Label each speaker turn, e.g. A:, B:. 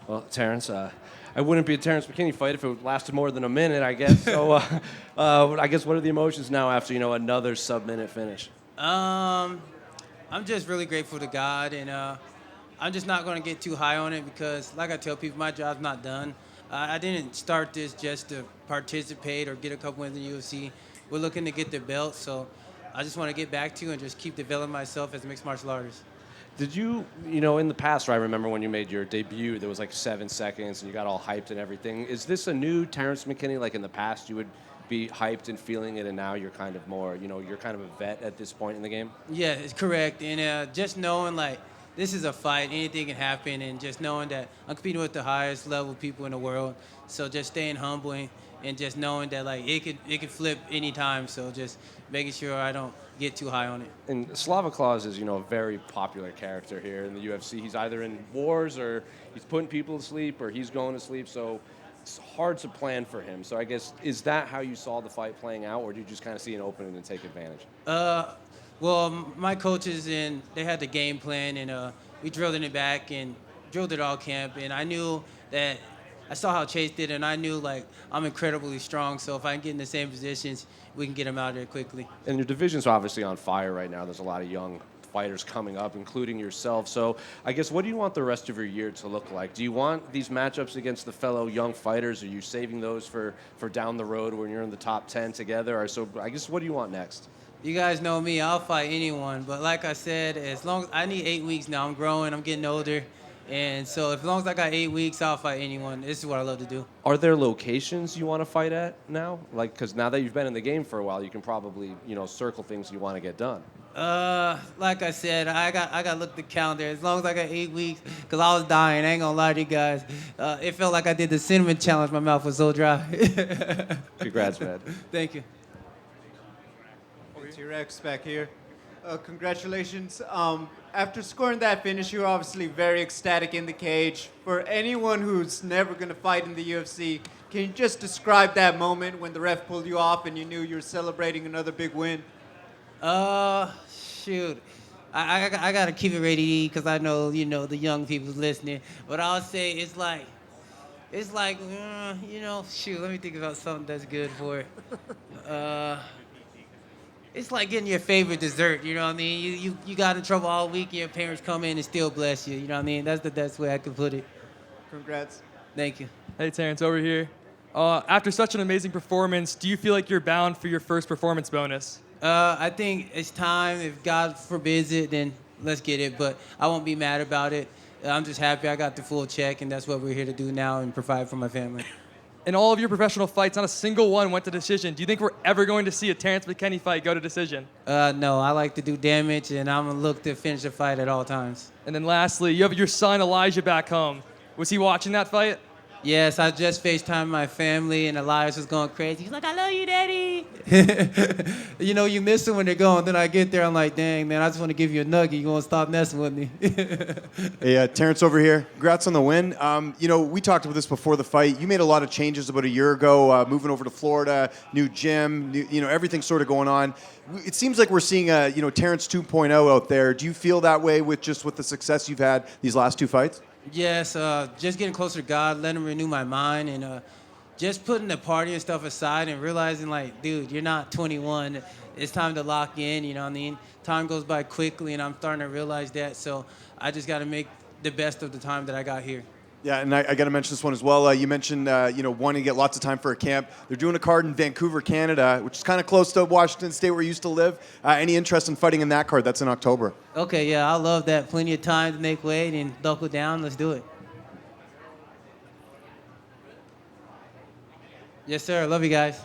A: Well, Terrance, I wouldn't be a Terrance McKinney fight if it lasted more than a minute, I guess. So, I guess what are the emotions now after another sub-minute finish?
B: Um, I'm just really grateful to God, and I'm just not going to get too high on it because, like I tell people, my job's not done. I didn't start this just to participate or get a couple wins in the UFC. We're looking to get the belt, so I just want to get back to and just keep developing myself as a mixed martial artist.
A: Did you, in the past, I remember when you made your debut, there was like 7 seconds and you got all hyped and everything. Is this a new Terrance McKinney? Like in the past, you would be hyped and feeling it, and now you're kind of more, you're kind of a vet at this point in the game?
B: Yeah, it's correct. And just knowing, like, this is a fight, anything can happen, and just knowing that I'm competing with the highest level people in the world. So just staying humble and just knowing that, like, it could flip anytime. So just making sure I don't get too high on it.
A: And Slava Claus is, a very popular character here in the UFC. He's either in wars or he's putting people to sleep or he's going to sleep. So it's hard to plan for him. So I guess, is that how you saw the fight playing out, or did you just kind of see an opening and take advantage?
B: Well, my coaches they had the game plan, and we drilled in it back and drilled it all camp. And I knew that I saw how Chase did, and I knew like I'm incredibly strong. So if I can get in the same positions, we can get him out there quickly.
A: And your division's obviously on fire right now. There's a lot of young fighters coming up, including yourself. So I guess, what do you want the rest of your year to look like? Do you want these matchups against the fellow young fighters? Are you saving those for down the road when you're in the top 10 together? Or so I guess, what do you want next?
B: You guys know me, I'll fight anyone. But like I said, as long as I need 8 weeks now, I'm growing, I'm getting older. And so as long as I got 8 weeks, I'll fight anyone. This is what I love to do.
A: Are there locations you want to fight at now? Like, because now that you've been in the game for a while, you can probably, circle things you want to get done.
B: Like I said, I got to look at the calendar. As long as I got 8 weeks, because I was dying. I ain't going to lie to you guys. It felt like I did the cinnamon challenge. My mouth was so dry.
A: Congrats, man.
B: Thank you.
C: T-Rex back here. Congratulations. After scoring that finish, you were obviously very ecstatic in the cage. For anyone who's never going to fight in the UFC, can you just describe that moment when the ref pulled you off and you knew you were celebrating another big win?
B: Shoot. I got to keep it ready because I know, the young people's listening. But I'll say it's like, shoot, let me think about something that's good for it. It's like getting your favorite dessert, you know what I mean? You got in trouble all week, and your parents come in and still bless you, you know what I mean? That's the best way I could put it.
C: Congrats.
B: Thank you.
D: Hey, Terrance, over here. After such an amazing performance, do you feel like you're bound for your first performance bonus?
B: I think it's time. If God forbids it, then let's get it. But I won't be mad about it. I'm just happy I got the full check, and that's what we're here to do now and provide for my family.
D: In all of your professional fights, not a single one went to decision. Do you think we're ever going to see a Terrance McKinney fight go to decision?
B: No, I like to do damage, and I'm going to look to finish the fight at all times.
D: And then lastly, you have your son Elijah back home. Was he watching that fight?
B: Yes, I just FaceTimed my family, and Elias was going crazy. He's like, I love you, Daddy. You miss them when they're gone. Then I get there, I'm like, dang, man, I just want to give you a nugget. You want to stop messing with me?
E: Hey, Terrance over here. Congrats on the win. We talked about this before the fight. You made a lot of changes about a year ago, moving over to Florida, new gym, everything sort of going on. It seems like we're seeing Terrance 2.0 out there. Do you feel that way with the success you've had these last two fights?
B: Yes, just getting closer to God, letting him renew my mind, and just putting the party and stuff aside and realizing, like, dude, you're not 21. It's time to lock in, you know what I mean? Time goes by quickly, and I'm starting to realize that, so I just got to make the best of the time that I got here.
E: Yeah, and I got to mention this one as well. You mentioned, wanting to get lots of time for a camp. They're doing a card in Vancouver, Canada, which is kind of close to Washington State where you used to live. Any interest in fighting in that card? That's in October.
B: Okay, yeah, I love that. Plenty of time to make weight and buckle down. Let's do it. Yes, sir. Love you guys.